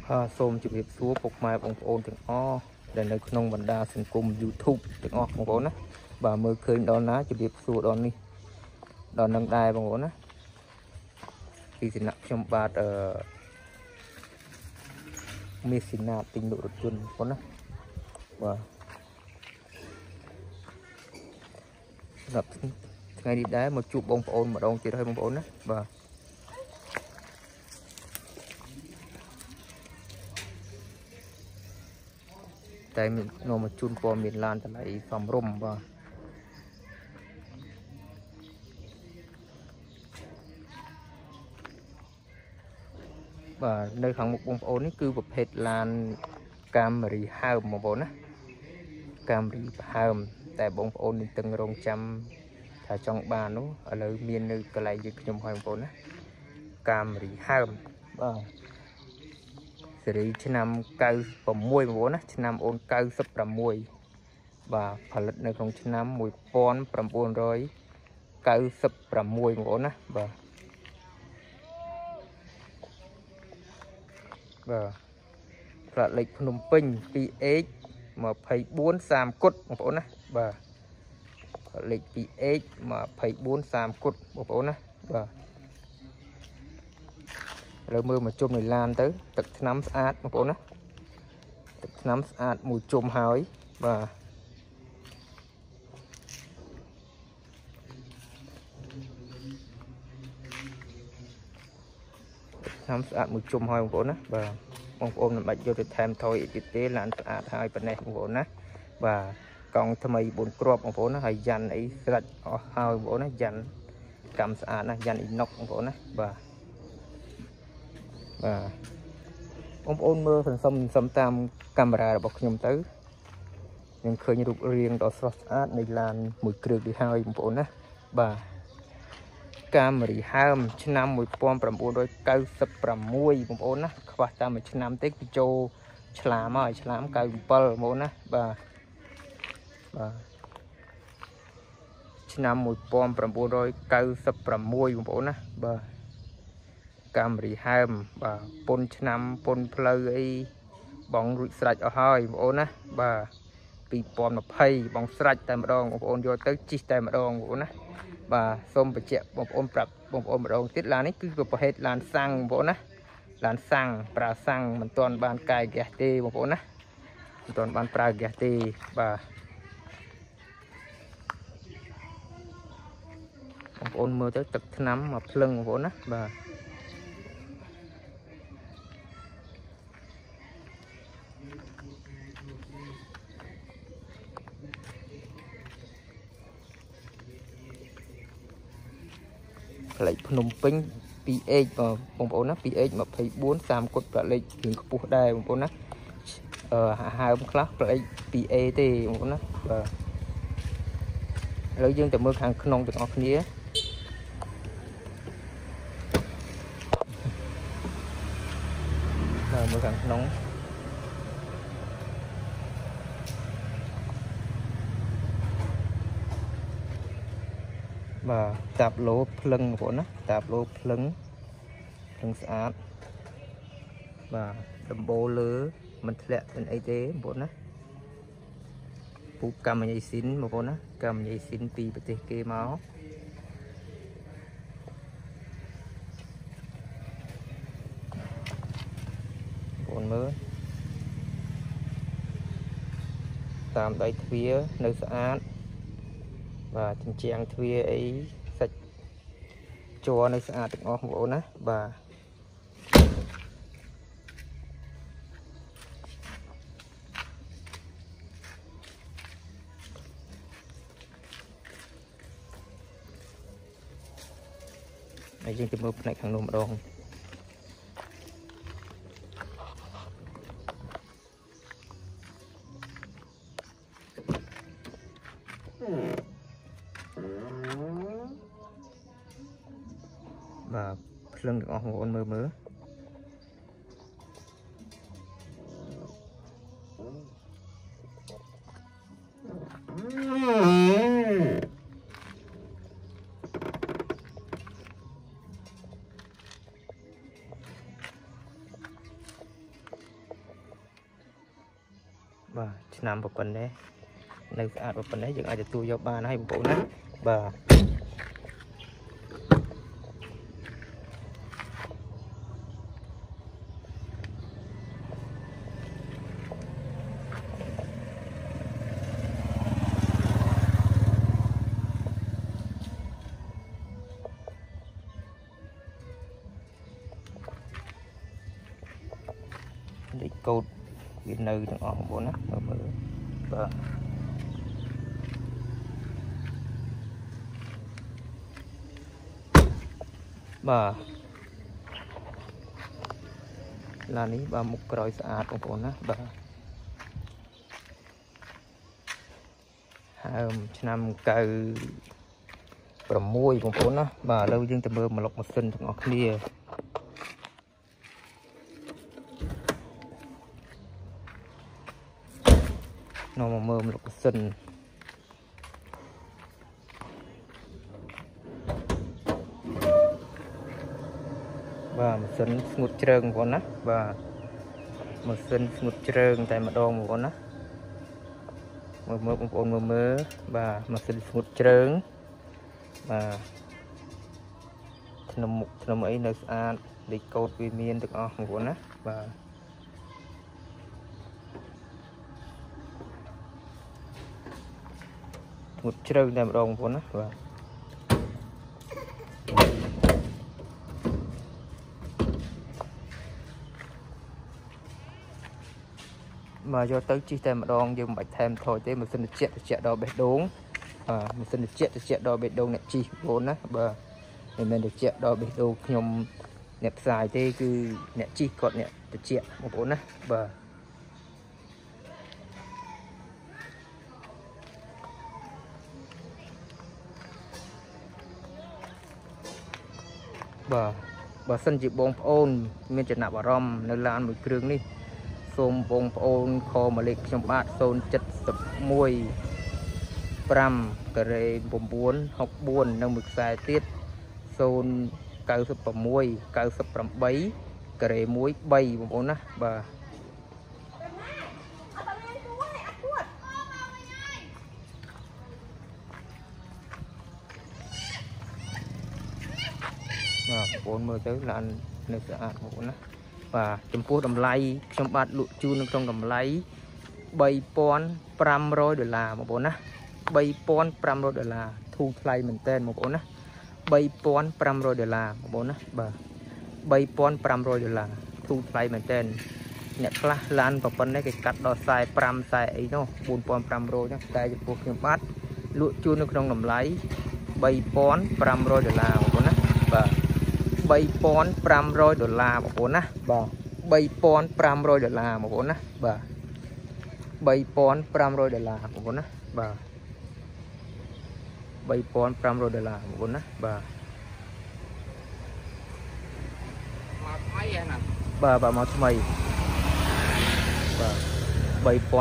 សូមជម្រាបសួរពុកម៉ែបងប្អូនទាំងអស់ដែលនៅក្នុងបណ្ដាសង្គម YouTube ទាំងអស់បងប្អូនណាបាទមើលឃើញដល់ណាជម្រាបសួរដល់នេះដល់នឹងដែរបងប្អូនណាពីសំណាក់ខ្ញុំបាទមេស៊ីណាទិញលក់រថយន្តបងប្អូនណាបាទសម្រាប់ថ្ងៃនេះដែរមកជួបបងប្អូនម្ដងទៀតហើយបងប្អូនណាបាទតែមាននាំមកជូនព័ត៌មានឡានតម្លៃសមរម្យបាទនៅខាងមុខបងប្អូននេះគឺប្រភេទឡានកាមេរីហើមបងប្អូនណាកាមេរីហើមតែបងប្អូននឹងតឹងរងចាំថាចង់បាននោះឥឡូវមាននៅកន្លែងយើងខ្ញុំហើយបងប្អូនណាកាមេរីហើមបាទសេរីឆ្នាំ96បងប្អូនណាឆ្នាំអូន96បាទផលិតនៅក្នុងឆ្នាំ1996បងប្អូនណាបាទផ្លាកលេខភ្នំពេញ 2X 24 30គុតបងប្អូនណាបាទលេខ 2X 24 30គុតបងប្អូនណាបាទឥឡូវមើលមកជុំនៃឡានទៅទឹកថ្នាំស្អាតបងប្អូនណាទឹកថ្នាំស្អាតមួយជុំហើយបាទថ្នាំស្អាតមួយជុំហើយបងប្អូនណាបាទបងប្អូនមិនបាច់យកទៅថែមថយអីទៀតទេឡានស្អាតហើយប៉ុណ្ណេះបងប្អូនណាបាទកង់ថ្មី4គ្រាប់បងប្អូនណាហើយយ៉ាន់អីស្រាច់អស់ហើយបងប្អូនណាយ៉ាន់កម្មស្អាតណាយ៉ាន់អ៊ីណុកបងប្អូនណាបាទបងប្អូនមើលសន្សំតាមកាមេរ៉ារបស់ខ្ញុំទៅនឹងឃើញរូបរាងដ៏ស្រស់ស្អាតនៃឡានមួយគ្រឿងនេះហើយបងប្អូនណាបាទកាមេរីហើមឆ្នាំ1996បងប្អូនណាខ្វះតាមមួយឆ្នាំទេគឺចូលឆ្លាមហើយឆ្លាម97បងប្អូនណាបាទឆ្នាំ1996បងប្អូនណាបាទកាមេរីហើមបាទពុនឆ្នាំពុនផ្លូវអីបងរួចស្រេចអស់ហើយបងប្អូនណាបាទ2020បងស្រេចតែម្ដងបងប្អូនយកទៅជីកតែម្ដងបងប្អូនណាបាទសូមបញ្ជាក់បងប្អូនប្រាប់បងប្អូនម្ដងទៀតឡាននេះគឺប្រភេទឡានសាំងបងប្អូនណាឡានសាំងប្រើសាំងមិនទាន់បានកាយហ្គាសទេបងប្អូនណាមិនទាន់បានប្រើហ្គាសទេបាទបងប្អូនមើលទៅទឹកថ្នាំមកភ្លឹងបងប្អូនណាបាទផ្លេចភ្នំពេញ 2X បងប្អូនណា 2X 24 30គុតផ្លេចរៀងខ្ពស់ដែរបងប្អូនណាហើមខ្លះផ្លេច 2A ទេបងប្អូនណាបាទឥឡូវយើងទៅមើលខាងក្នុងទាំងអស់គ្នាមើលខាងក្នុងបាទតាប់ឡូភ្លឹងបងប្អូនណាតាប់ឡូភ្លឹងស្អាតបាទដំបូលលើមិនធ្លាក់មិនអីទេបងប្អូនណាពូកម្មញ៉ៃស៊ីនបងប្អូនណាកម្មញ៉ៃស៊ីនពីប្រទេសគេមកបងប្អូនមើលតាមដៃទ្វារនៅស្អាតបាទជញ្ជាំងទ្វារអីសាច់ជ័រនៅស្អាតទាំងអស់បងប្អូនណាបាទហើយយើងទៅមើលផ្នែកខាងនោះម្ដងបាទភ្លឹងទាំងអស់បងប្អូនមើល ឆ្នាំប៉ុណ្ណេះនៅស្អាតប៉ុណ្ណេះយើងអាចទទួលយកបានហើយបងប្អូនណាបាទនេះកូដវានៅទាំងអស់បងប្អូនណាមើលបាទបាទឡាននេះបាទមុខក្រោយស្អាតបងប្អូនណាបាទហើមឆ្នាំ96បងប្អូនណាបាទឥឡូវយើងទៅមើលម៉្លុកម៉ាស៊ីនទាំងអស់គ្នានាំមកមើលម៉្លុកម៉ាស៊ីនបាទម៉ាស៊ីនស្ងួតជ្រើងបងប្អូនណាបាទម៉ាស៊ីនស្ងួតជ្រើងតែម្ដងបងប្អូនណាមើលបងប្អូនមើលបាទម៉ាស៊ីនស្ងួតជ្រើងបាទក្នុងមុខក្នុងអីនៅស្អាតលេខកូដវាមានទាំងអស់បងប្អូនណាបាទស្ងួតជ្រើងតែម្ដងបងប្អូនណាបាទមកយកទៅជីតែម្ដងយើងមិនបាច់ថែមថយទេម៉ាស៊ីនត្រជាក់ដល់បេះដូងបាទម៉ាស៊ីនត្រជាក់ដល់បេះដូងអ្នកជីបងប្អូនណាបាទមិនមែនត្រជាក់ដល់បេះដូងខ្ញុំអ្នកផ្សាយទេគឺអ្នកជីគាត់អ្នកត្រជាក់បងប្អូនណាបាទបាទបើសិនជាបងប្អូនមានចំណាប់អារម្មណ៍នៅឡានមួយគ្រឿងនេះសូមបងប្អូនខមលេខខ្ញុំបាទ071 5 9 64និងមួយខ្សែទៀត096 98 1 3បងប្អូនណាបាទបងប្អូនមើលទៅឡាននៅស្អាតបងប្អូនណាបាទចំពោះតម្លៃខ្ញុំបាទលក់ជូននៅក្នុងតម្លៃ$3,500បងប្អូនណា$3,500ធូរថ្លៃមែនតើបងប្អូនណា$3,500បងប្អូនណាបាទ$3,500ធូរថ្លៃមែនតើអ្នកខ្លះឡានប៉ុណ្ណេះគេកាត់ដល់45 40អីនោះ$4,500ណាតែចំពោះខ្ញុំបាទលក់ជូននៅក្នុងតម្លៃ$3,500បងប្អូនណាបាទ$3,500បងប្អូនណាបាទ$3,500បងប្អូនណាបាទ$3,500បងប្អូនណាបាទ$3,500បងប្អូនណាបាទមកថ្មីហ្នឹងណាបាទមកថ្មីបាទ$3,500បង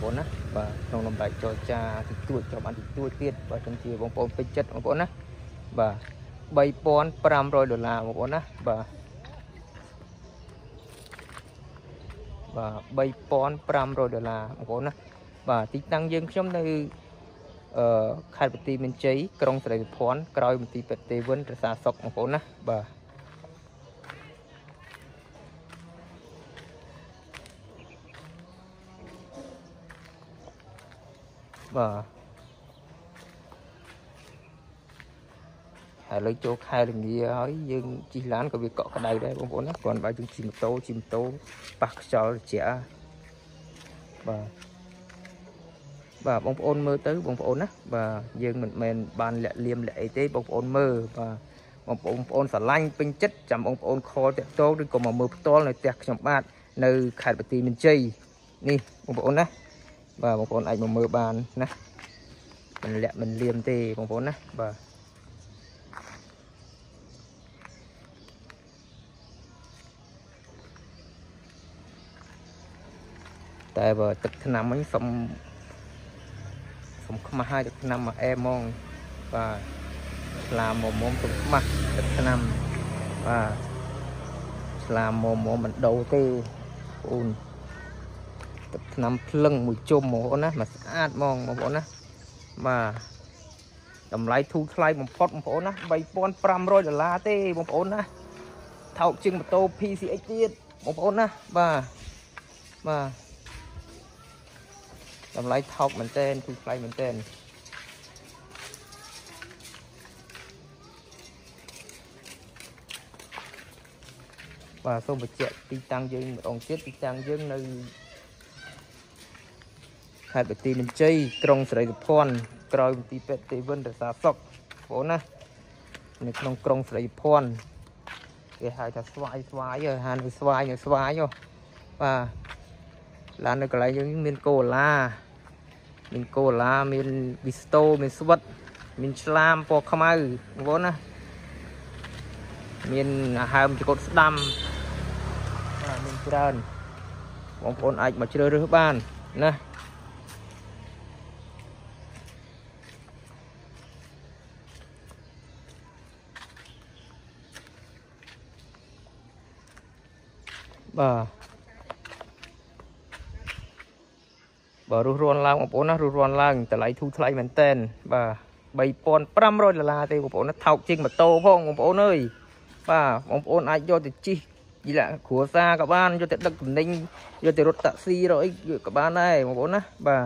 ប្អូនណាបាទក្នុងតម្លៃចរចាតិចតួចចាំបានតិចតួចទៀតបើចង់ជាបងប្អូនពេញចិត្តបងប្អូនណាបាទ$3,500បងប្អូនណាបាទ$3,500បងប្អូនណាបាទទីតាំងយើងខ្ញុំនៅខេត្តបន្ទាយមានជ័យក្រុងស្រីសុភ័ណ្ឌក្រោយមន្ទីរពេទ្យទេវិនរក្សាសុខបងប្អូនណាបាទបាទឥឡូវចូលខែលងាហើយយើងជិះឡានក៏វាកក់ក្ដៅដែរបងប្អូនណាគ្រាន់បើយើងជិះម៉ូតូប៉ះខ្យល់ត្រជាក់បាទបងប្អូនមើលទៅបងប្អូនណាបាទយើងមិនមែនបានលាក់លៀមលាក់អីទេបងប្អូនមើលបាទបងប្អូនស្រឡាញ់ពេញចិត្តចាំបងប្អូនខលតាក់ទងឬក៏មកមើលផ្ទាល់នៅផ្ទះខ្ញុំបាទនៅខេត្តបន្ទាយមានជ័យនេះបងប្អូនណាបាទបងប្អូនអាចមកមើលបានណាមិនលាក់មិនលៀមទេបងប្អូនណាបាទតែបើទឹកថ្នាំវិញសុំខ្មាស់ឲ្យទឹកថ្នាំមកអែហ្មងបាទស្លាមមុំសុំខ្មាស់ទឹកថ្នាំបាទស្លាមមុំមិនដូរទេបង ទឹកថ្នាំភ្លឹងមួយជុំបងប្អូនណាមកស្អាតហ្មងបងប្អូនណាបាទតម្លៃធូរថ្លៃបំផុតបងប្អូនណា$3,500ទេបងប្អូនណាថោកជាងម៉ូតូ PCX ទៀតបងប្អូនណាបាទតម្លៃថោកមែនទែនធូរថ្លៃមែនទែនបាទសូមបញ្ជាក់ទីតាំងយើងម្ដងទៀតទីតាំងយើងនៅខេត្តបន្ទាយមានជ័យក្រុងសេរីសុភ័ណ្ឌក្រោយមន្ទីរពេទ្យទេវិនរក្សាសុខបងប្អូនណានៅក្នុងក្រុងសេរីសុភ័ណ្ឌគេហៅថាស្វាយហាននៅស្វាយបាទឡាននៅកន្លែងយើងមានកូឡាមានវីស្តូមានស្វិតមានឆ្លាមពណ៌ខ្មៅបងប្អូនណាមានហើមចង្កូតស្ដាំបាទមានច្រើនបងប្អូនអាចមកជ្រើសរើសបានណាបាទរស់រាន់ឡើងបងប្អូនណារស់រាន់ឡើងតម្លៃធូរថ្លៃមែនតែនបាទ$3,500ទេបងប្អូនណាថោកជាងម៉ូតូផងបងប្អូនអើយបាទបងប្អូនអាចយកទៅជិះយីឡាគ្រួសារក៏បានយកទៅដឹកទំនិញយកទៅរត់តាក់ស៊ីរកអីក៏បានដែរបងប្អូនណាបាទ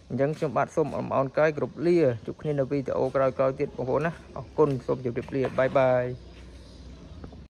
អញ្ចឹងខ្ញុំបាទសូមអរគុណកាយគ្រប់លាជួបគ្នានៅវីដេអូក្រោយៗទៀតបងប្អូនណាអរគុណសូមជម្រាបលាបាយ